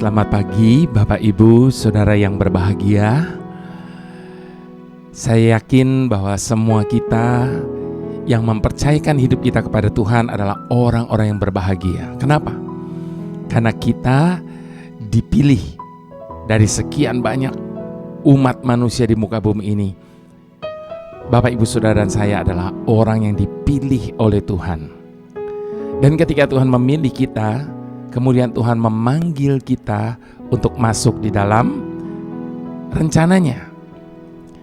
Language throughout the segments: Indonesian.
Selamat pagi Bapak Ibu Saudara yang berbahagia. Saya yakin bahwa semua kita yang mempercayakan hidup kita kepada Tuhan adalah orang-orang yang berbahagia. Kenapa? Karena kita dipilih dari sekian banyak umat manusia di muka bumi ini. Bapak Ibu Saudara dan saya adalah orang yang dipilih oleh Tuhan. Dan ketika Tuhan memilih kita, kemudian Tuhan memanggil kita untuk masuk di dalam rencananya.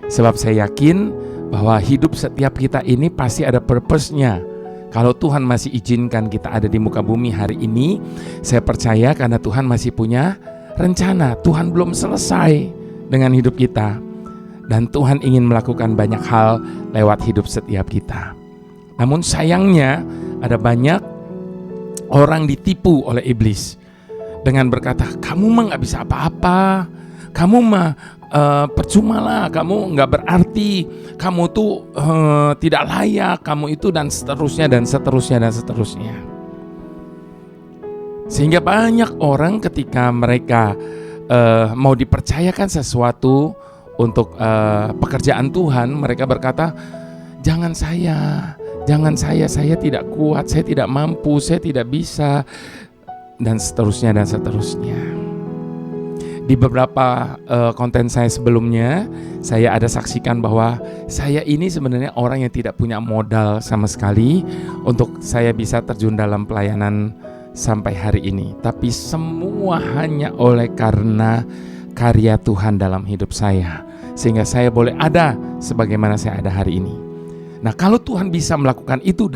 Sebab saya yakin bahwa hidup setiap kita ini pasti ada purpose-nya. Kalau Tuhan masih izinkan kita ada di muka bumi hari ini, saya percaya karena Tuhan masih punya rencana. Tuhan belum selesai dengan hidup kita. Dan Tuhan ingin melakukan banyak hal lewat hidup setiap kita. Namun sayangnya ada banyak orang ditipu oleh iblis dengan berkata, kamu mah gak bisa apa-apa, kamu mah percumalah, kamu gak berarti, kamu tuh tidak layak, kamu itu dan seterusnya dan seterusnya dan seterusnya. Sehingga banyak orang ketika mereka mau dipercayakan sesuatu untuk pekerjaan Tuhan, mereka berkata, jangan saya tidak kuat, saya tidak mampu, saya tidak bisa, dan seterusnya dan seterusnya. Di beberapa konten saya sebelumnya, saya ada saksikan bahwa saya ini sebenarnya orang yang tidak punya modal sama sekali untuk saya bisa terjun dalam pelayanan sampai hari ini. Tapi semua hanya oleh karena karya Tuhan dalam hidup saya, sehingga saya boleh ada sebagaimana saya ada hari ini. Nah, kalau Tuhan bisa melakukan itu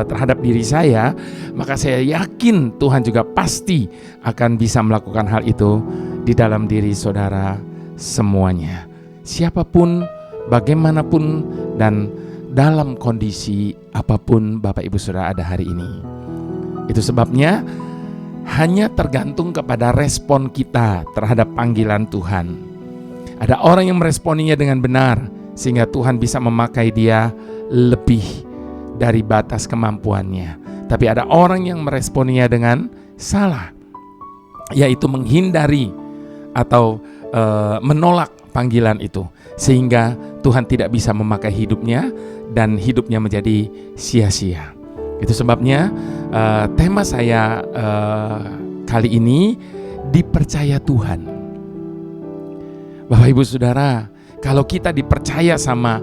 terhadap diri saya, maka saya yakin Tuhan juga pasti akan bisa melakukan hal itu di dalam diri saudara semuanya. Siapapun, bagaimanapun, dan dalam kondisi apapun Bapak Ibu Saudara ada hari ini. Itu sebabnya hanya tergantung kepada respon kita terhadap panggilan Tuhan. Ada orang yang meresponinya dengan benar, sehingga Tuhan bisa memakai dia lebih dari batas kemampuannya. Tapi ada orang yang meresponinya dengan salah, yaitu menghindari atau menolak panggilan itu, sehingga Tuhan tidak bisa memakai hidupnya dan hidupnya menjadi sia-sia. Itu sebabnya tema saya kali ini, dipercaya Tuhan. Bapak Ibu Saudara, kalau kita dipercaya sama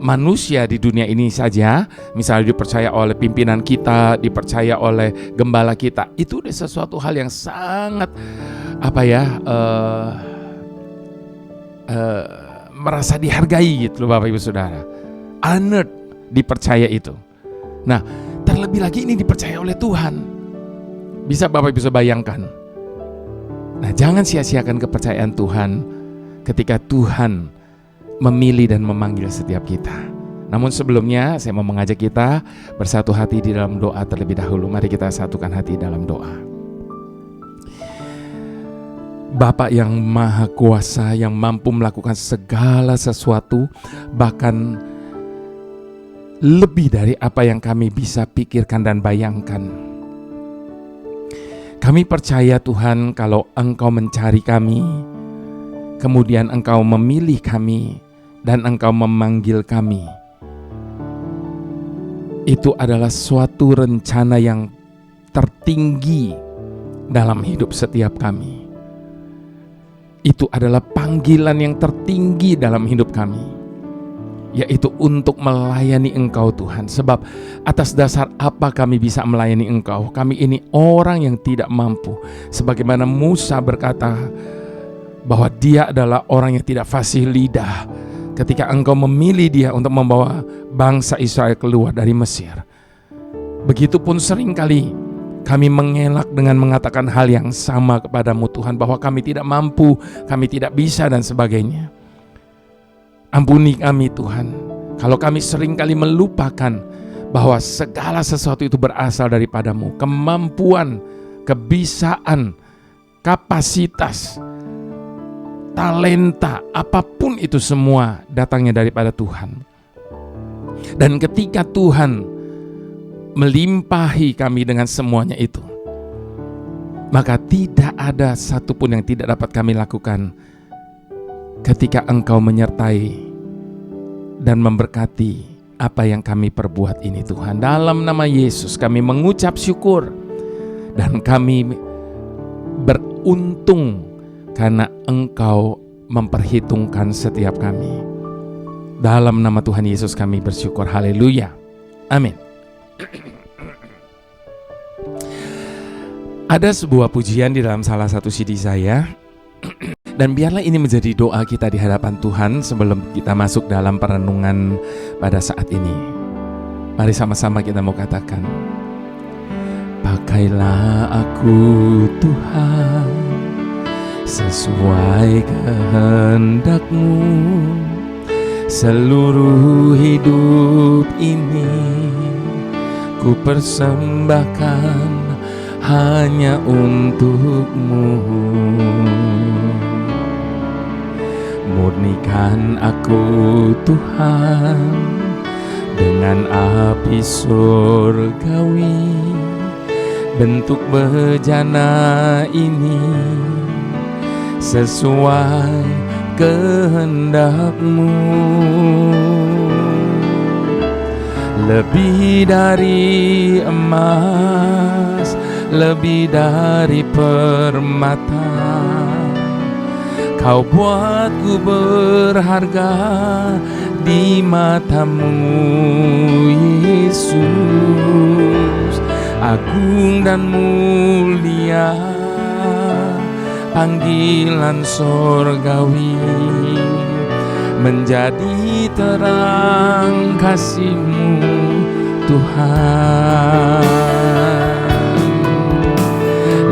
manusia di dunia ini saja, misalnya dipercaya oleh pimpinan kita, dipercaya oleh gembala kita, itu udah sesuatu hal yang sangat merasa dihargai gitu loh Bapak Ibu Saudara. Honored, dipercaya itu. Nah, terlebih lagi ini dipercaya oleh Tuhan. Bisa Bapak Ibu bayangkan. Nah, jangan sia-siakan kepercayaan Tuhan ketika Tuhan memilih dan memanggil setiap kita. Namun sebelumnya saya mau mengajak kita bersatu hati di dalam doa terlebih dahulu. Mari kita satukan hati dalam doa. Bapa yang maha kuasa, yang mampu melakukan segala sesuatu, bahkan lebih dari apa yang kami bisa pikirkan dan bayangkan. Kami percaya Tuhan, kalau Engkau mencari kami, kemudian Engkau memilih kami dan Engkau memanggil kami, itu adalah suatu rencana yang tertinggi dalam hidup setiap kami. Itu adalah panggilan yang tertinggi dalam hidup kami, yaitu untuk melayani Engkau Tuhan. Sebab atas dasar apa kami bisa melayani Engkau? Kami ini orang yang tidak mampu. Sebagaimana Musa berkata bahwa dia adalah orang yang tidak fasih lidah ketika Engkau memilih dia untuk membawa bangsa Israel keluar dari Mesir. Begitupun seringkali kami mengelak dengan mengatakan hal yang sama kepadamu Tuhan, bahwa kami tidak mampu, kami tidak bisa dan sebagainya. Ampuni kami Tuhan, kalau kami seringkali melupakan bahwa segala sesuatu itu berasal daripadamu. Kemampuan, kebisaan, kapasitas, talenta, apapun itu semua datangnya daripada Tuhan. Dan ketika Tuhan melimpahi kami dengan semuanya itu, maka tidak ada satupun yang tidak dapat kami lakukan ketika Engkau menyertai dan memberkati apa yang kami perbuat ini Tuhan. Dalam nama Yesus kami mengucap syukur dan kami beruntung karena Engkau memperhitungkan setiap kami. Dalam nama Tuhan Yesus kami bersyukur. Haleluya. Amin. Ada sebuah pujian di dalam salah satu CD saya. Dan biarlah ini menjadi doa kita di hadapan Tuhan sebelum kita masuk dalam perenungan pada saat ini. Mari sama-sama kita mau katakan, pakailah aku Tuhan sesuai kehendak-Mu, seluruh hidup ini ku persembahkan hanya untuk-Mu. Murnikan aku Tuhan dengan api surgawi, bentuk bejana ini sesuai kehendak-Mu. Lebih dari emas, lebih dari permata, Kau buatku berharga di mata-Mu, Yesus. Agung dan mulia panggilan sorgawi, menjadi terang kasih-Mu Tuhan.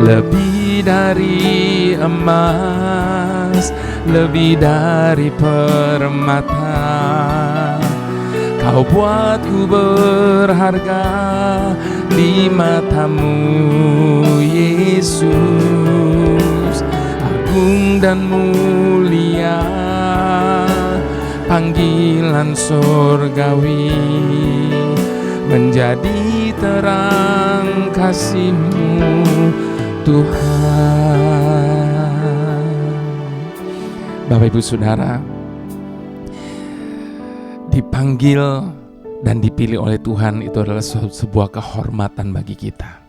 Lebih dari emas, lebih dari permata, Kau buatku berharga di mata-Mu, Yesus. Agung dan mulia panggilan sorgawi, menjadi terang kasih-Mu Tuhan. Bapak Ibu Saudara, dipanggil dan dipilih oleh Tuhan itu adalah sebuah kehormatan bagi kita.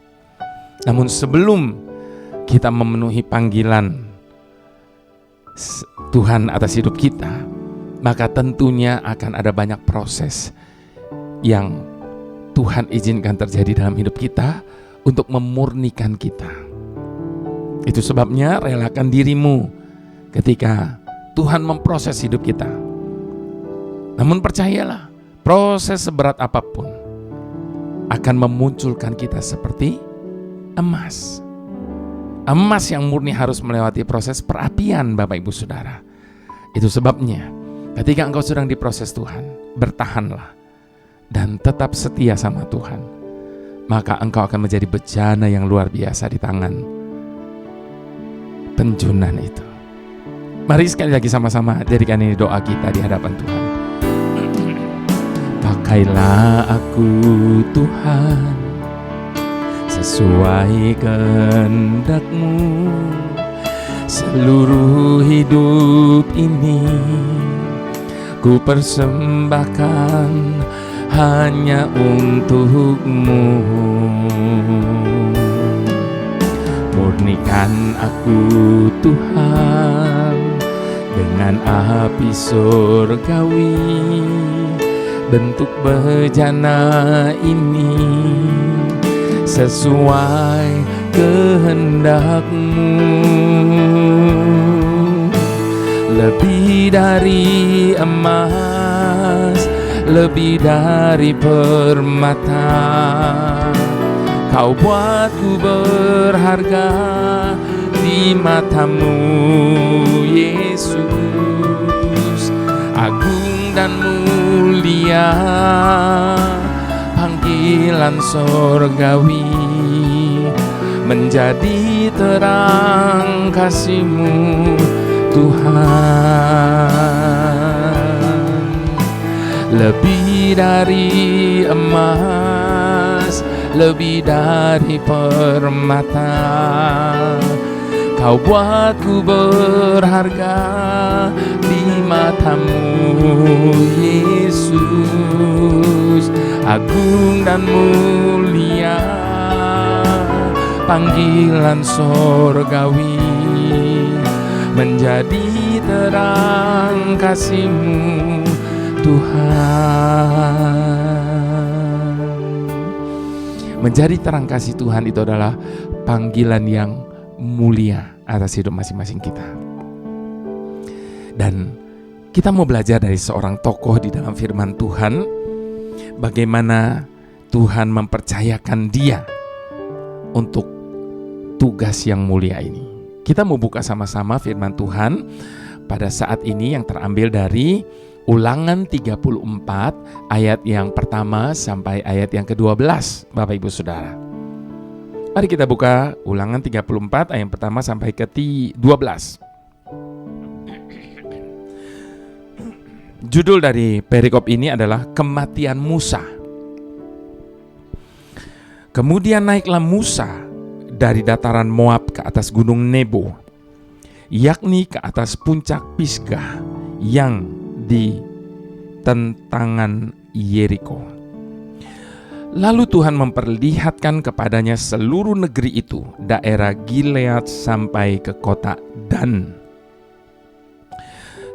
Namun sebelum kita memenuhi panggilan Tuhan atas hidup kita, maka tentunya akan ada banyak proses yang Tuhan izinkan terjadi dalam hidup kita untuk memurnikan kita. Itu sebabnya relakan dirimu ketika Tuhan memproses hidup kita. Namun percayalah, proses seberat apapun akan memunculkan kita seperti emas. Emas yang murni harus melewati proses perapian, Bapak Ibu Saudara. Itu sebabnya ketika engkau sedang diproses Tuhan, bertahanlah dan tetap setia sama Tuhan. Maka engkau akan menjadi bejana yang luar biasa di tangan penjunan itu. Mari sekali lagi sama-sama jadikan ini doa kita di hadapan Tuhan. Pakailah aku Tuhan sesuai kehendak-Mu, seluruh hidup ini ku persembahkan hanya untuk-Mu. Murnikan aku Tuhan dengan api surgawi, bentuk bejana ini sesuai kehendak-Mu. Lebih dari emas, lebih dari permata, Kau buatku berharga di mata-Mu, Yesus. Agung dan mulia panggilan sorgawi, menjadi terang kasih-Mu Tuhan. Lebih dari emas, lebih dari permata. Kau buatku berharga di matamu, Yesus. Agung dan mulia panggilan sorgawi, menjadi terang kasih-Mu Tuhan. Menjadi terang kasih Tuhan itu adalah panggilan yang mulia atas hidup masing-masing kita. Dan kita mau belajar dari seorang tokoh di dalam firman Tuhan, bagaimana Tuhan mempercayakan dia untuk tugas yang mulia ini. Kita mau buka sama-sama firman Tuhan pada saat ini yang terambil dari Ulangan 34 ayat yang pertama sampai ayat yang ke-12, Bapak Ibu Saudara. Mari kita buka Ulangan 34 ayat yang pertama sampai ke-12. Judul dari perikop ini adalah Kematian Musa. Kemudian naiklah Musa dari dataran Moab ke atas gunung Nebo, yakni ke atas puncak Pisgah yang di tentangan Yeriko. Lalu Tuhan memperlihatkan kepadanya seluruh negeri itu, daerah Gilead sampai ke kota Dan,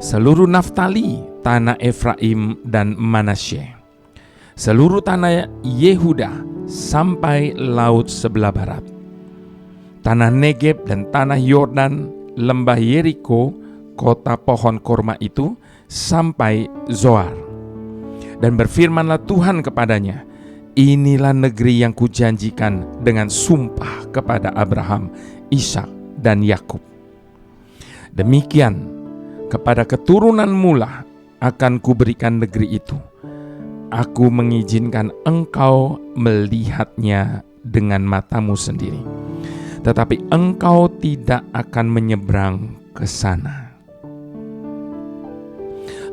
seluruh Naftali, tanah Efraim dan Manasye, seluruh tanah Yehuda sampai laut sebelah barat, tanah Negeb dan tanah Yordan, lembah Yeriko, kota pohon korma itu, sampai Zoar. Dan berfirmanlah Tuhan kepadanya, inilah negeri yang kujanjikan dengan sumpah kepada Abraham, Ishak dan Yakub. Demikian kepada keturunanmu lah akan kuberikan negeri itu. Aku mengizinkan engkau melihatnya dengan matamu sendiri, tetapi engkau tidak akan menyeberang ke sana.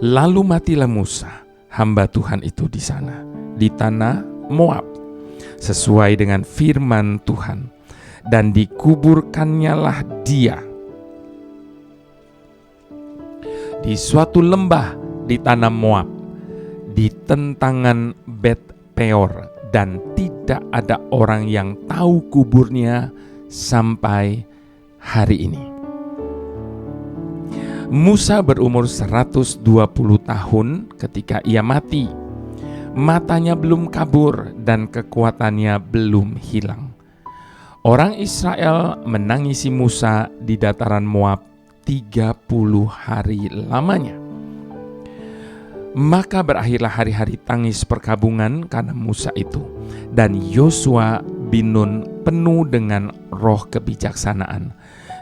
Lalu matilah Musa, hamba Tuhan itu di sana, di tanah Moab, sesuai dengan firman Tuhan, dan dikuburkannyalah dia di suatu lembah di tanah Moab, di tentangan Bet Peor, dan tidak ada orang yang tahu kuburnya sampai hari ini. Musa berumur 120 tahun ketika ia mati. Matanya belum kabur dan kekuatannya belum hilang. Orang Israel menangisi Musa di dataran Moab 30 hari lamanya. Maka berakhirlah hari-hari tangis perkabungan karena Musa itu. Dan Yosua bin Nun penuh dengan roh kebijaksanaan,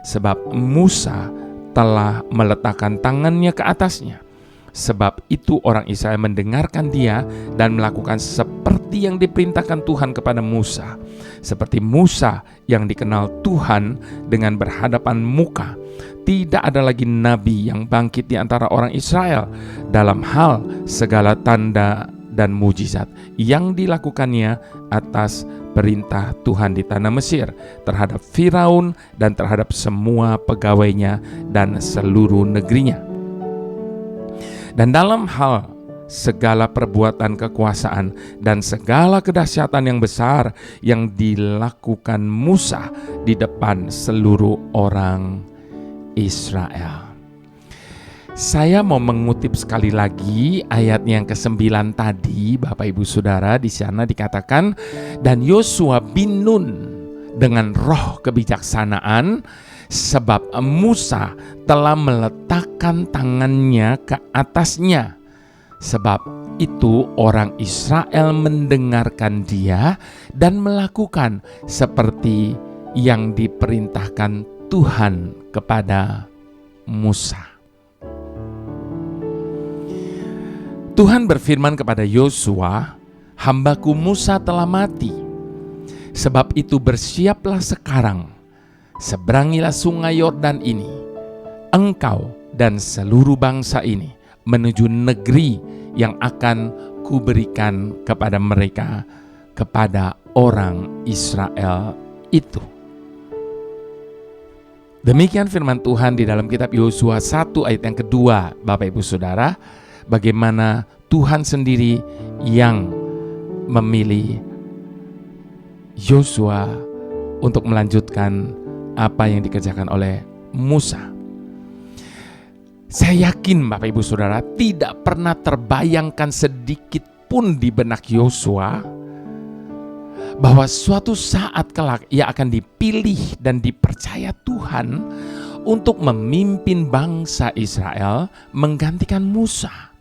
sebab Musa telah meletakkan tangannya ke atasnya. Sebab itu orang Israel mendengarkan dia dan melakukan seperti yang diperintahkan Tuhan kepada Musa. Seperti Musa yang dikenal Tuhan dengan berhadapan muka. Tidak ada lagi nabi yang bangkit di antara orang Israel dalam hal segala tanda dan mujizat yang dilakukannya atas perintah Tuhan di tanah Mesir terhadap Firaun dan terhadap semua pegawainya dan seluruh negerinya. Dan dalam hal segala perbuatan kekuasaan dan segala kedahsyatan yang besar yang dilakukan Musa di depan seluruh orang Israel. Saya mau mengutip sekali lagi ayat yang ke-9 tadi, Bapak Ibu Saudara. Di sana dikatakan, dan Yosua bin Nun dengan roh kebijaksanaan, sebab Musa telah meletakkan tangannya ke atasnya. Sebab itu orang Israel mendengarkan dia dan melakukan seperti yang diperintahkan Tuhan kepada Musa. Tuhan berfirman kepada Yosua, hambaku Musa telah mati. Sebab itu bersiaplah sekarang, seberangilah sungai Yordan ini, engkau dan seluruh bangsa ini, menuju negeri yang akan kuberikan kepada mereka, kepada orang Israel itu. Demikian firman Tuhan di dalam kitab Yosua 1 ayat yang kedua, Bapak Ibu Saudara, bagaimana Tuhan sendiri yang memilih Yosua untuk melanjutkan apa yang dikerjakan oleh Musa. Saya yakin Bapak Ibu Saudara tidak pernah terbayangkan sedikit pun di benak Yosua bahwa suatu saat kelak ia akan dipilih dan dipercaya Tuhan untuk memimpin bangsa Israel menggantikan Musa.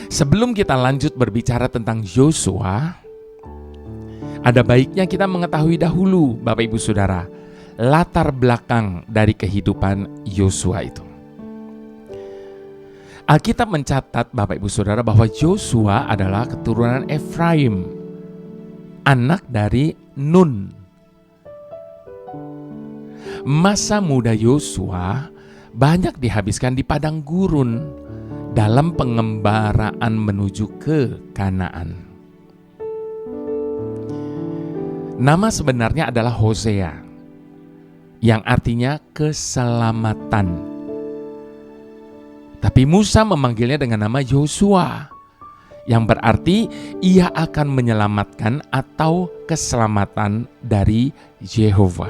Sebelum kita lanjut berbicara tentang Yosua, ada baiknya kita mengetahui dahulu, Bapak Ibu Saudara, latar belakang dari kehidupan Yosua itu. Alkitab mencatat, Bapak Ibu Saudara, bahwa Yosua adalah keturunan Efraim, anak dari Nun. Masa muda Yosua banyak dihabiskan di padang gurun dalam pengembaraan menuju ke Kanaan. Nama sebenarnya adalah Hosea, yang artinya keselamatan. Tapi Musa memanggilnya dengan nama Yosua, yang berarti ia akan menyelamatkan atau keselamatan dari Yehova.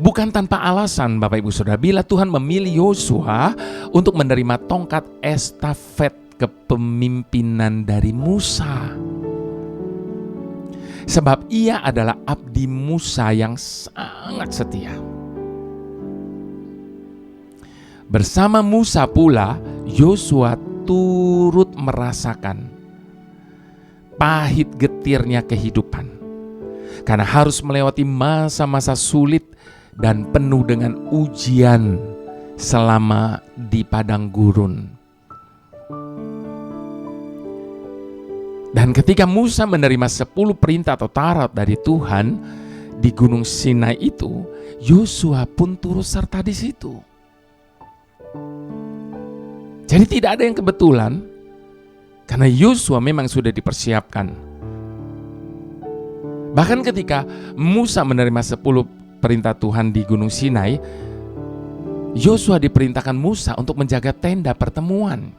Bukan tanpa alasan, Bapak Ibu Saudara, bila Tuhan memilih Yosua untuk menerima tongkat estafet kepemimpinan dari Musa. Sebab ia adalah abdi Musa yang sangat setia. Bersama Musa pula, Yosua turut merasakan pahit getirnya kehidupan, karena harus melewati masa-masa sulit dan penuh dengan ujian selama di padang gurun. Dan ketika Musa menerima 10 perintah atau Taurat dari Tuhan di Gunung Sinai itu, Yosua pun turut serta di situ. Jadi tidak ada yang kebetulan, karena Yosua memang sudah dipersiapkan. Bahkan ketika Musa menerima 10 perintah Tuhan di Gunung Sinai, Yosua diperintahkan Musa untuk menjaga tenda pertemuan.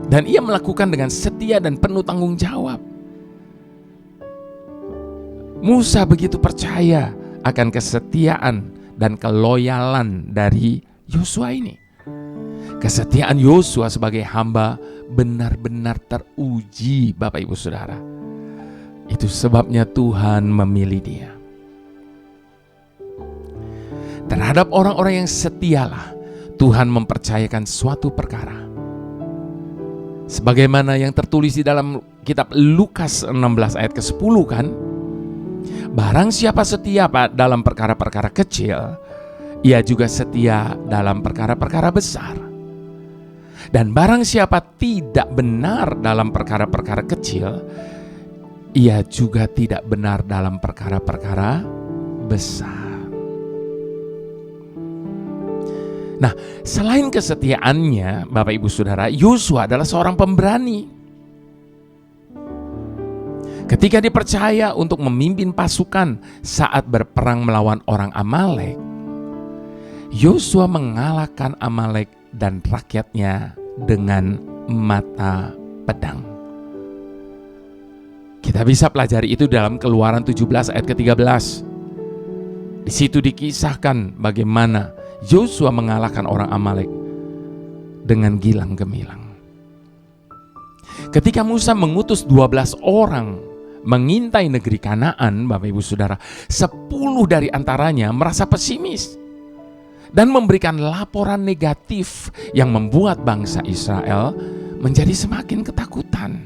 Dan ia melakukan dengan setia dan penuh tanggung jawab. Musa begitu percaya akan kesetiaan dan keloyalan dari Yosua ini. Kesetiaan Yosua sebagai hamba benar-benar teruji, Bapak Ibu Saudara. Itu sebabnya Tuhan memilih dia. Terhadap orang-orang yang setialah Tuhan mempercayakan suatu perkara. Sebagaimana yang tertulis di dalam kitab Lukas 16 ayat ke-10 kan. Barang siapa setia dalam perkara-perkara kecil, ia juga setia dalam perkara-perkara besar. Dan barang siapa tidak benar dalam perkara-perkara kecil, ia juga tidak benar dalam perkara-perkara besar. Nah, selain kesetiaannya, Bapak Ibu Saudara, Yosua adalah seorang pemberani. Ketika dipercaya untuk memimpin pasukan saat berperang melawan orang Amalek, Yosua mengalahkan Amalek dan rakyatnya dengan mata pedang. Kita bisa pelajari itu dalam Keluaran 17 ayat ke-13. Di situ dikisahkan bagaimana Yosua mengalahkan orang Amalek dengan gilang gemilang. Ketika Musa mengutus 12 orang mengintai negeri Kanaan, Bapak Ibu Saudara, 10 dari antaranya merasa pesimis dan memberikan laporan negatif yang membuat bangsa Israel menjadi semakin ketakutan.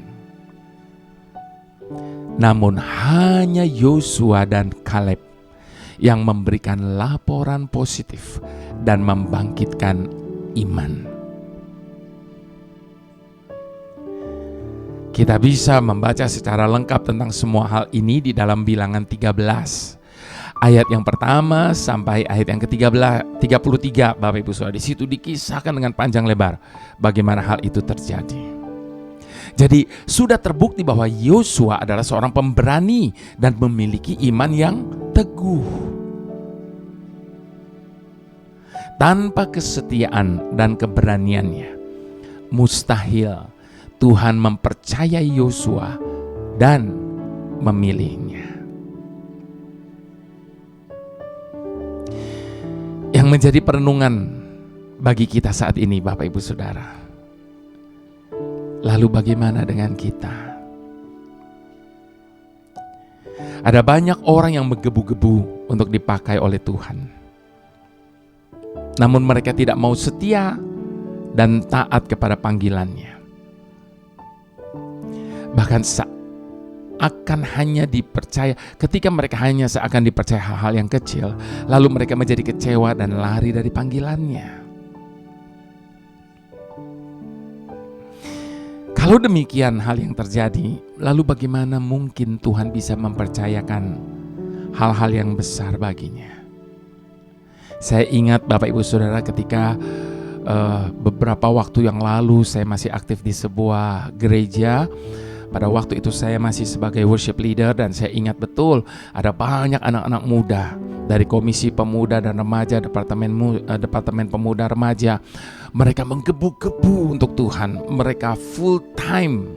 Namun hanya Yosua dan Kaleb yang memberikan laporan positif dan membangkitkan iman. Kita bisa membaca secara lengkap tentang semua hal ini di dalam Bilangan 13 ayat yang pertama sampai ayat yang ke-33, Bapak Ibu Saudara. Di situ dikisahkan dengan panjang lebar bagaimana hal itu terjadi. Jadi sudah terbukti bahwa Yosua adalah seorang pemberani dan memiliki iman yang teguh. Tanpa kesetiaan dan keberaniannya, mustahil Tuhan mempercayai Yosua dan memilihnya. Yang menjadi perenungan bagi kita saat ini, Bapak Ibu Saudara. Lalu bagaimana dengan kita? Ada banyak orang yang menggebu-gebu untuk dipakai oleh Tuhan. Namun mereka tidak mau setia dan taat kepada panggilannya. Bahkan seakan hanya dipercaya, ketika mereka hanya seakan dipercaya hal-hal yang kecil, lalu mereka menjadi kecewa dan lari dari panggilannya. Kalau demikian hal yang terjadi, lalu bagaimana mungkin Tuhan bisa mempercayakan hal-hal yang besar baginya? Saya ingat Bapak Ibu Saudara ketika beberapa waktu yang lalu saya masih aktif di sebuah gereja. Pada waktu itu saya masih sebagai worship leader dan saya ingat betul ada banyak anak-anak muda dari Komisi Pemuda dan Remaja, Departemen Pemuda Remaja. Mereka menggebu-gebu untuk Tuhan, mereka full time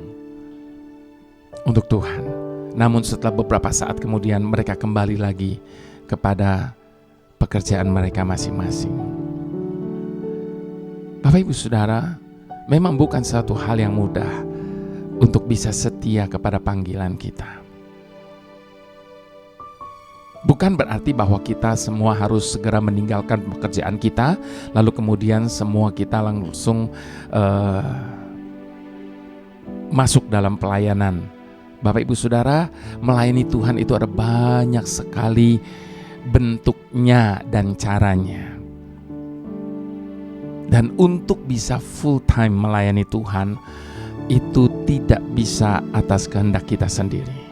untuk Tuhan. Namun setelah beberapa saat kemudian mereka kembali lagi kepada pekerjaan mereka masing-masing. Bapak Ibu Saudara, memang bukan satu hal yang mudah untuk bisa setia kepada panggilan kita. Bukan berarti bahwa kita semua harus segera meninggalkan pekerjaan kita, lalu kemudian semua kita langsung masuk dalam pelayanan. Bapak Ibu Saudara, melayani Tuhan itu ada banyak sekali bentuknya dan caranya. Dan untuk bisa full time melayani Tuhan, itu tidak bisa atas kehendak kita sendiri.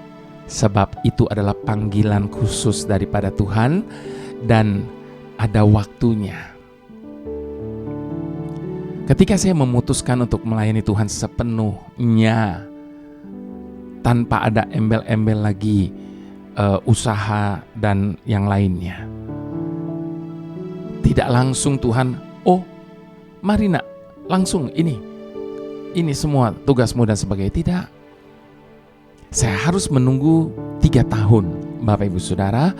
Sebab itu adalah panggilan khusus daripada Tuhan dan ada waktunya. Ketika saya memutuskan untuk melayani Tuhan sepenuhnya, tanpa ada embel-embel lagi usaha dan yang lainnya, tidak langsung Tuhan, oh mari nak, langsung ini semua tugasmu dan sebagainya. Tidak. Saya harus menunggu 3 tahun, Bapak Ibu Saudara,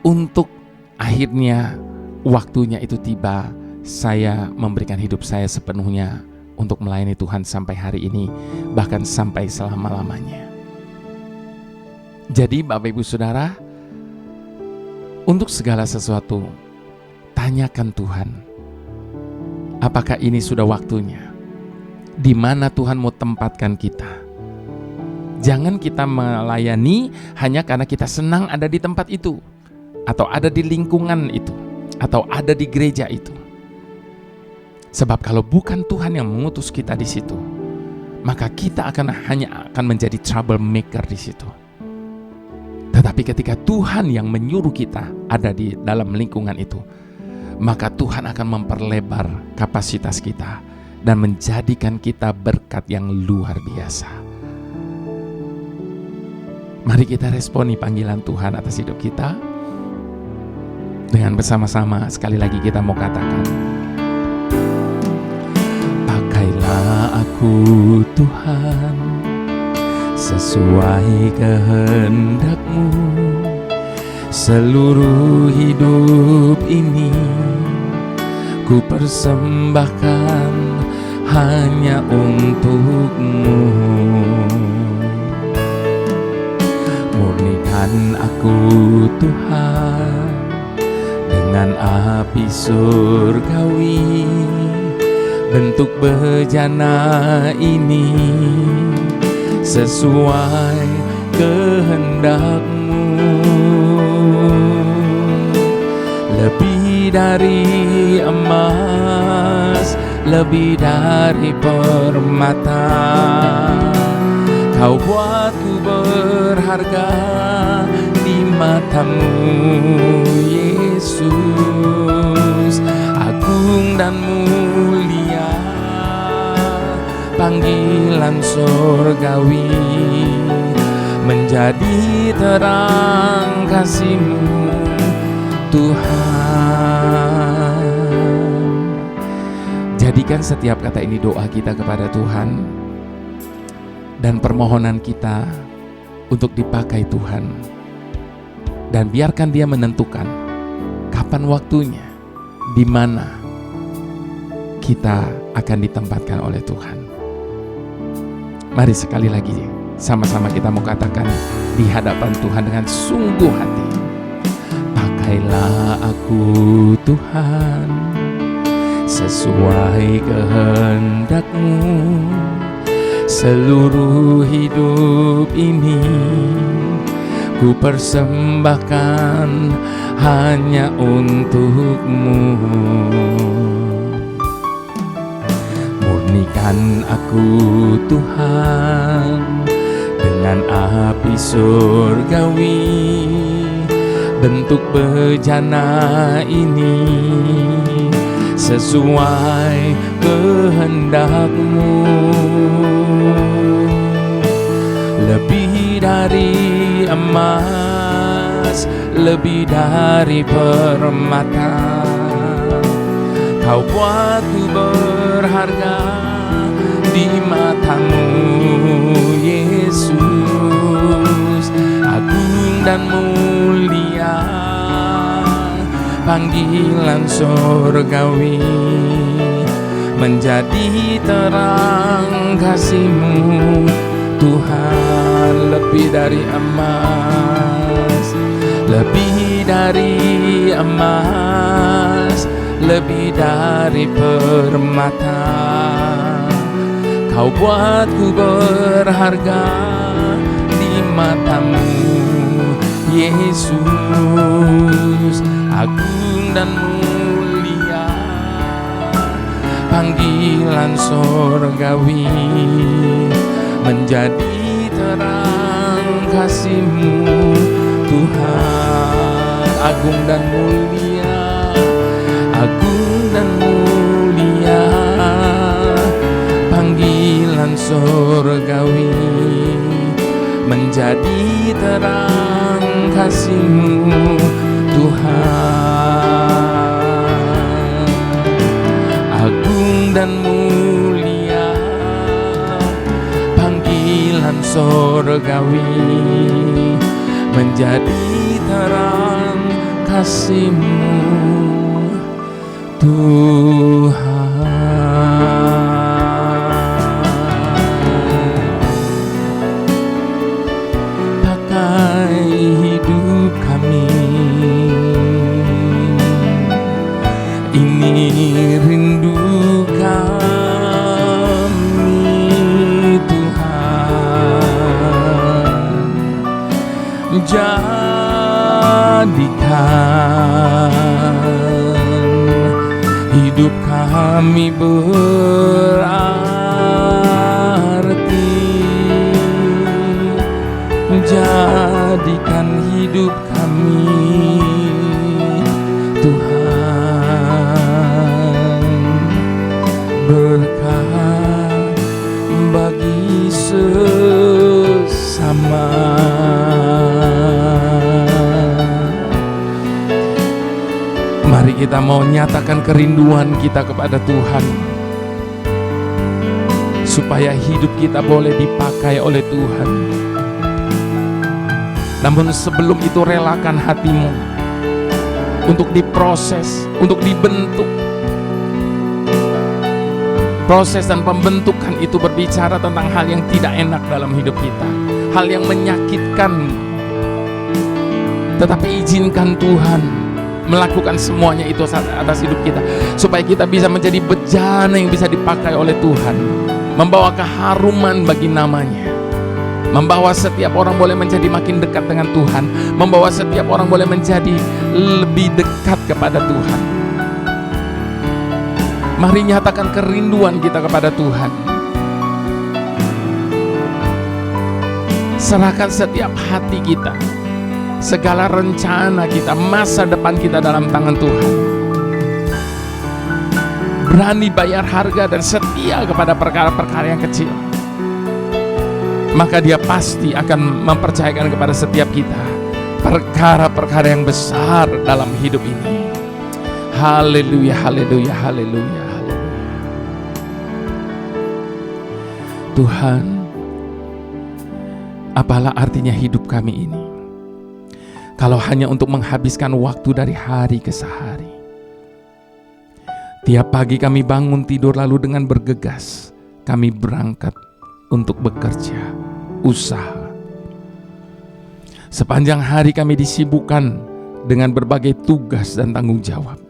untuk akhirnya waktunya itu tiba. Saya memberikan hidup saya sepenuhnya untuk melayani Tuhan sampai hari ini, bahkan sampai selama-lamanya. Jadi Bapak Ibu Saudara, untuk segala sesuatu, tanyakan Tuhan, apakah ini sudah waktunya? Di mana Tuhan mau tempatkan kita? Jangan kita melayani hanya karena kita senang ada di tempat itu, atau ada di lingkungan itu, atau ada di gereja itu. Sebab kalau bukan Tuhan yang mengutus kita di situ, maka kita hanya akan menjadi troublemaker di situ. Tetapi ketika Tuhan yang menyuruh kita ada di dalam lingkungan itu, maka Tuhan akan memperlebar kapasitas kita dan menjadikan kita berkat yang luar biasa. Mari kita responi panggilan Tuhan atas hidup kita. Dengan bersama-sama sekali lagi kita mau katakan, pakailah aku Tuhan sesuai kehendak-Mu. Seluruh hidup ini ku persembahkan hanya untuk-Mu. Murnikan aku Tuhan dengan api surgawi, bentuk bejana ini sesuai kehendak-Mu. Lebih dari emas, lebih dari permata, Kau buatku berharga di matamu, Yesus. Agung dan mulia panggilan surgawi, menjadi terang kasih-Mu, Tuhan. Jadikan setiap kata ini doa kita kepada Tuhan dan permohonan kita untuk dipakai Tuhan. Dan biarkan Dia menentukan kapan waktunya, di mana kita akan ditempatkan oleh Tuhan. Mari sekali lagi sama-sama kita mau katakan di hadapan Tuhan dengan sungguh hati. Pakailah aku Tuhan sesuai kehendak-Mu, seluruh hidup ini ku persembahkan hanya untuk-Mu. Murnikan aku Tuhan dengan api surgawi, bentuk bejana ini sesuai kehendak-Mu. Lebih dari emas, lebih dari permata, Kau buatku berharga di mata-Mu, Yesus. Agung dan mulia panggilan surgawi, menjadi terang kasih-Mu, Tuhan. Lebih dari emas, lebih dari emas, lebih dari permata, Kau buatku berharga di mata-Mu, Yesus. Agung dan mulia panggilan surgawi, menjadi terang kasih-Mu, Tuhan. Agung dan mulia, agung dan mulia panggilan surgawi, menjadi terang kasih-Mu, Tuhan. Agung dan mulia panggilan surgawi, menjadi terang kasih-Mu, Tuhan. Pakai hidup kami, ini rindu kami, Tuhan. Jadikan hidup kami berarti, jadikan hidup kami, Tuhan, berkat bagi sesama. Mari kita mau nyatakan kerinduan kita kepada Tuhan, supaya hidup kita boleh dipakai oleh Tuhan. Namun sebelum itu relakan hatimu untuk diproses, untuk dibentuk. Proses dan pembentukan itu berbicara tentang hal yang tidak enak dalam hidup kita, hal yang menyakitkan. Tetapi izinkan Tuhan melakukan semuanya itu atas hidup kita, supaya kita bisa menjadi bejana yang bisa dipakai oleh Tuhan, membawa keharuman bagi namanya, membawa setiap orang boleh menjadi makin dekat dengan Tuhan, membawa setiap orang boleh menjadi lebih dekat kepada Tuhan. Mari nyatakan kerinduan kita kepada Tuhan. Serahkan setiap hati kita, segala rencana kita, masa depan kita dalam tangan Tuhan. Berani bayar harga dan setia kepada perkara-perkara yang kecil, maka Dia pasti akan mempercayakan kepada setiap kita perkara-perkara yang besar dalam hidup ini. Haleluya, haleluya, haleluya, haleluya. Tuhan, apalah artinya hidup kami ini kalau hanya untuk menghabiskan waktu dari hari ke sehari? Tiap pagi kami bangun tidur lalu dengan bergegas kami berangkat untuk bekerja, usaha. Sepanjang hari kami disibukkan dengan berbagai tugas dan tanggung jawab.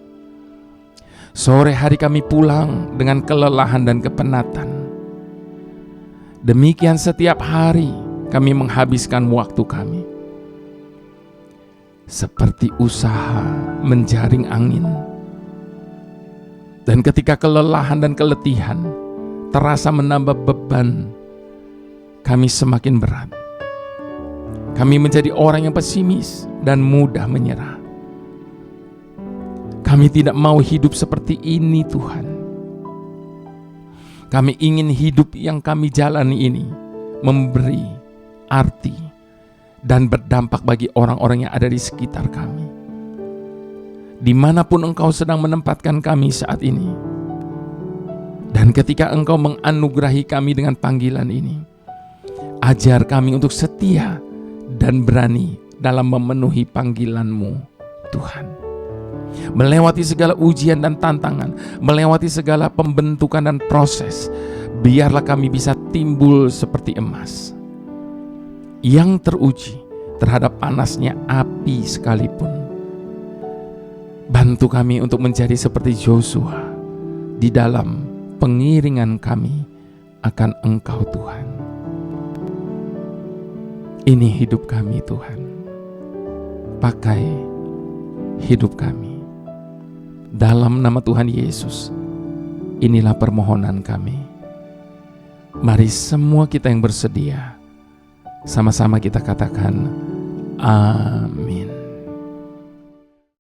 Sore hari kami pulang dengan kelelahan dan kepenatan. Demikian setiap hari kami menghabiskan waktu kami. Seperti usaha menjaring angin. Dan ketika kelelahan dan keletihan terasa menambah beban, kami semakin berat. Kami menjadi orang yang pesimis dan mudah menyerah. Kami tidak mau hidup seperti ini, Tuhan. Kami ingin hidup yang kami jalani ini memberi arti dan berdampak bagi orang-orang yang ada di sekitar kami. Dimanapun Engkau sedang menempatkan kami saat ini, dan ketika Engkau menganugerahi kami dengan panggilan ini, ajar kami untuk setia dan berani dalam memenuhi panggilan-Mu, Tuhan. Melewati segala ujian dan tantangan, melewati segala pembentukan dan proses, biarlah kami bisa timbul seperti emas yang teruji terhadap panasnya api sekalipun. Bantu kami untuk menjadi seperti Yosua di dalam pengiringan kami akan Engkau, Tuhan. Ini hidup kami, Tuhan. Pakai hidup kami. Dalam nama Tuhan Yesus, inilah permohonan kami. Mari semua kita yang bersedia, sama-sama kita katakan, amin.